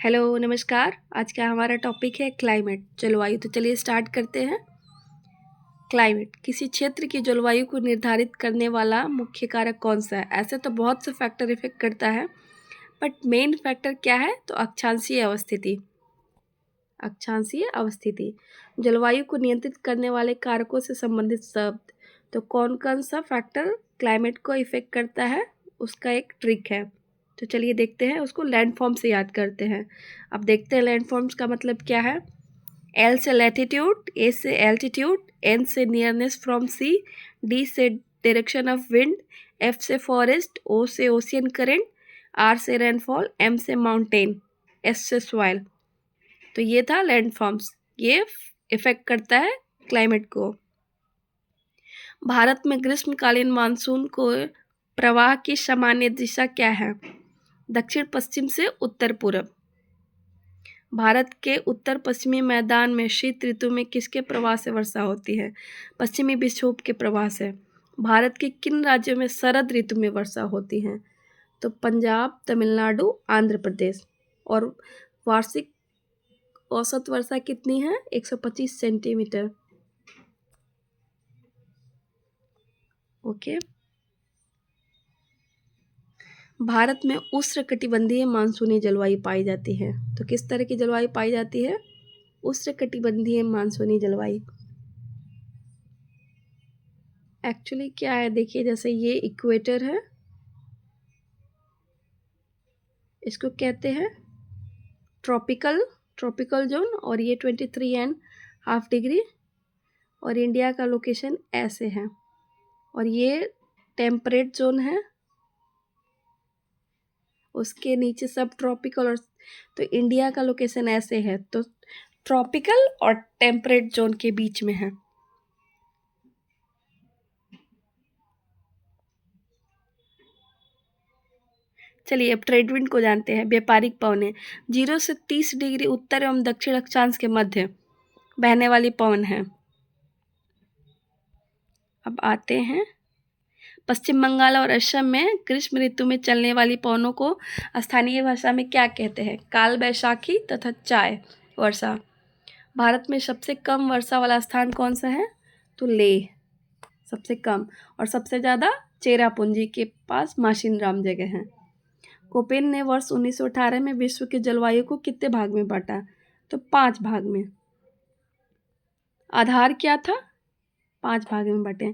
Hello, नमस्कार। आज का हमारा टॉपिक है क्लाइमेट, जलवायु। तो चलिए स्टार्ट करते हैं। क्लाइमेट किसी क्षेत्र की जलवायु को निर्धारित करने वाला मुख्य कारक कौन सा है? ऐसे तो बहुत से फैक्टर इफेक्ट करता है, बट मेन फैक्टर क्या है? तो अक्षांशीय अवस्थिति। अक्षांशीय अवस्थिति जलवायु को नियंत्रित करने वाले कारकों से संबंधित शब्द। तो कौन कौन सा फैक्टर क्लाइमेट को इफेक्ट करता है, उसका एक ट्रिक है। तो चलिए देखते हैं, उसको लैंडफॉर्म से याद करते हैं। अब देखते हैं लैंडफॉर्म्स का मतलब क्या है। एल से लैटिट्यूड, ए से एल्टीट्यूड, एन से नियरनेस फ्रॉम सी, डी से डायरेक्शन ऑफ विंड, एफ से फॉरेस्ट, ओ से ओशियन करेंट, आर से रेनफॉल, एम से माउंटेन, एस से सॉइल। तो ये था लैंडफॉर्म्स। ये इफेक्ट करता है क्लाइमेट को। भारत में ग्रीष्मकालीन मानसून को प्रवाह की सामान्य दिशा क्या है? दक्षिण पश्चिम से उत्तर पूर्व। भारत के उत्तर पश्चिमी मैदान में शीत ऋतु में किसके प्रवाह से वर्षा होती है? पश्चिमी विक्षोभ के प्रवाह से। भारत के किन राज्यों में शरद ऋतु में वर्षा होती है? तो पंजाब, तमिलनाडु, आंध्र प्रदेश। और वार्षिक औसत वर्षा कितनी है? 125 सेंटीमीटर। ओके। भारत में उष्णकटिबंधीय मानसूनी जलवायु पाई जाती है। तो किस तरह की जलवायु पाई जाती है? उष्णकटिबंधीय मानसूनी जलवायु। एक्चुअली क्या है, देखिए, जैसे ये इक्वेटर है, इसको कहते हैं ट्रॉपिकल जोन, और ये 23.5 डिग्री, और इंडिया का लोकेशन ऐसे है, और ये टेम्परेट जोन है, उसके नीचे सब ट्रॉपिकल, और तो इंडिया का लोकेशन ऐसे है, तो ट्रॉपिकल और टेम्परेट जोन के बीच में है। चलिए अब ट्रेड विंड को जानते हैं। व्यापारिक पवनें 0 से 30 डिग्री उत्तर एवं दक्षिण अक्षांश के मध्य बहने वाली पवन है। अब आते हैं, पश्चिम बंगाल और असम में ग्रीष्म ऋतु में चलने वाली पवनों को स्थानीय भाषा में क्या कहते हैं? काल बैशाखी तथा चाय वर्षा। भारत में सबसे कम वर्षा वाला स्थान कौन सा है? तो लेह सबसे कम, और सबसे ज़्यादा चेरापूंजी के पास माशिनराम जगह है। कोपेन ने वर्ष 1918 में विश्व की जलवायु को कितने भाग में बांटा? तो 5 भाग में। आधार क्या था? 5 भाग में बांटे।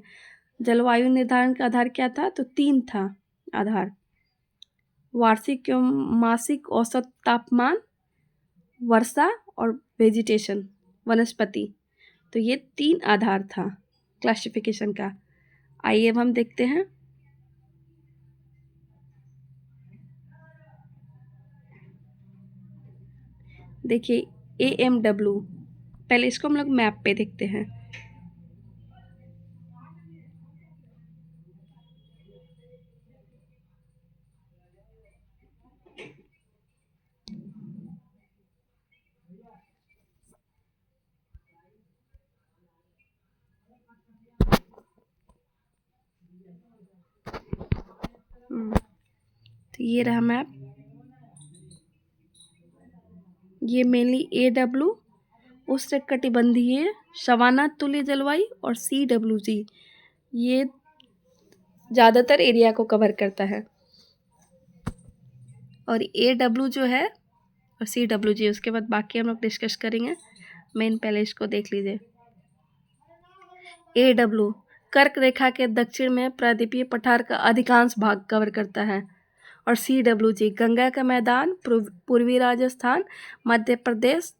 जलवायु निर्धारण का आधार क्या था? तो 3 था आधार। वार्षिक एवं मासिक औसत तापमान, वर्षा और वेजिटेशन, वनस्पति। तो ये 3 आधार था क्लासिफिकेशन का। आइए अब हम देखते हैं। देखिए AMW, पहले इसको हम लोग मैप पे देखते हैं। तो ये रहा मैप। ये मेनली AW उष्णकटिबंधीय सवाना तुल्य जलवायु, और CWG ये ज़्यादातर एरिया को कवर करता है। और AW जो है, और CWG उसके बाद बाकी हम लोग डिस्कस करेंगे। मेन पहले इसको देख लीजिए। AW कर्क रेखा के दक्षिण में प्रायद्वीपीय पठार का अधिकांश भाग कवर करता है। और CWG गंगा का मैदान, पूर्वी राजस्थान, मध्य प्रदेश,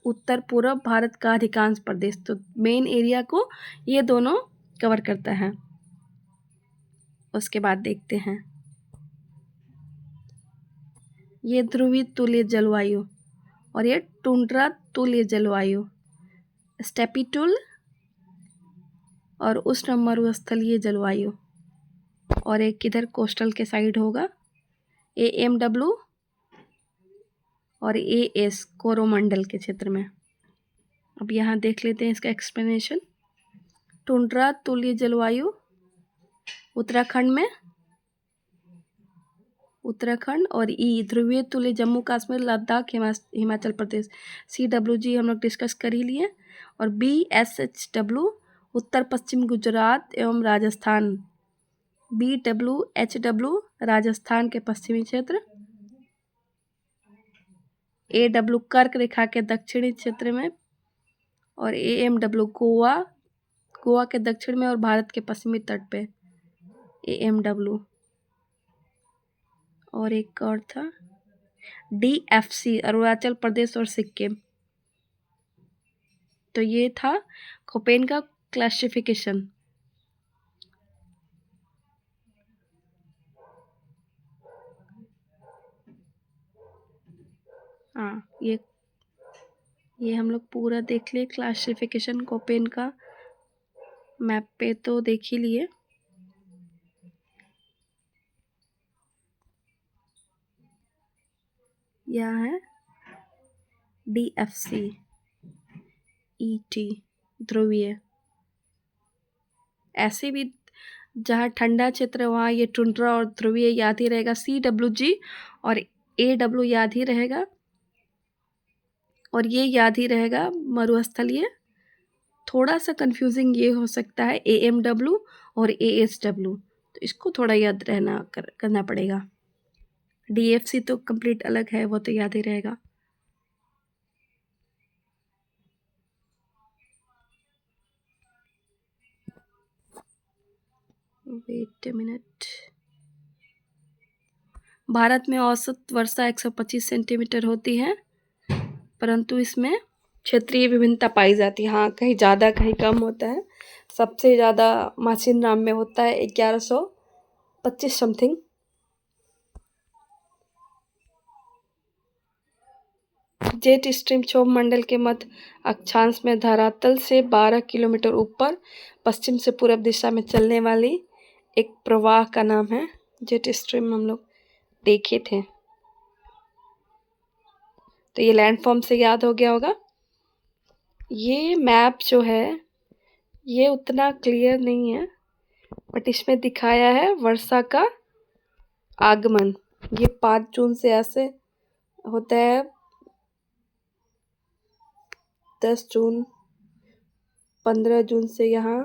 उत्तर पूर्व भारत का अधिकांश प्रदेश। तो मेन एरिया को ये दोनों कवर करता है। उसके बाद देखते हैं, ये ध्रुवीय तुल्य जलवायु, और ये टुंड्रा तुल्य जलवायु, स्टेपिटुल और उष्ण मरुस्थलीय जलवायु। और एक किधर कोस्टल के साइड होगा, AMW और AS कोरोमंडल के क्षेत्र में। अब यहाँ देख लेते हैं इसका एक्सप्लेनेशन। टुंड्रा तुल्य जलवायु उत्तराखंड में, उत्तराखंड। और ई ध्रुवीय तुल्य जम्मू कश्मीर लद्दाख हिमाचल प्रदेश। CWG हम लोग डिस्कस कर ही लिए। और BSHW उत्तर पश्चिम गुजरात एवं राजस्थान। BWHW राजस्थान के पश्चिमी क्षेत्र। AW कर्क रेखा के दक्षिणी क्षेत्र में। और AMW गोवा के दक्षिण में और भारत के पश्चिमी तट पे AMW। और एक और था DFC अरुणाचल प्रदेश और सिक्किम। तो ये था कोपेन का क्लासिफिकेशन। हाँ, ये हम लोग पूरा देख लिए क्लासिफिकेशन कोपेन का। मैप पे तो देख ही लिए। यह है DFC ET ध्रुवीय। ऐसे भी जहाँ ठंडा क्षेत्र वहाँ ये टुंड्रा और ध्रुवीय याद ही रहेगा। CWG और AW याद ही रहेगा। और ये याद ही रहेगा मरुस्थलीय। थोड़ा सा कंफ्यूजिंग ये हो सकता है AMW और ASW, तो इसको थोड़ा याद करना पड़ेगा। DFC तो कंप्लीट अलग है, वो तो याद ही रहेगा। Wait a minute. भारत में औसत वर्षा 125 सेंटीमीटर होती है, परंतु इसमें क्षेत्रीय विभिन्नता पाई जाती है। हाँ, कहीं ज़्यादा कहीं कम होता है। सबसे ज़्यादा मासिनराम में होता है 1125 समथिंग। जेट स्ट्रीम क्षोभ मंडल के मध्य अक्षांश में धरातल से 12 किलोमीटर ऊपर पश्चिम से पूर्व दिशा में चलने वाली एक प्रवाह का नाम है जेट स्ट्रीम। हम लोग देखे थे, तो ये लैंडफॉर्म से याद हो गया होगा। ये मैप जो है ये उतना क्लियर नहीं है, बट इसमें दिखाया है वर्षा का आगमन। ये 5 जून से ऐसे होता है, 10 जून, 15 जून से यहाँ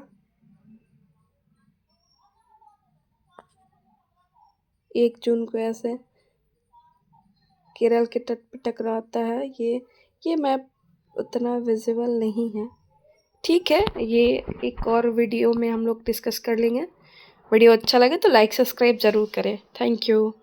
1 जून को ऐसे केरल के तट पर टकराता है। ये मैप उतना विजिबल नहीं है। ठीक है, ये एक और वीडियो में हम लोग डिस्कस कर लेंगे। वीडियो अच्छा लगे तो लाइक सब्सक्राइब ज़रूर करें। Thank you.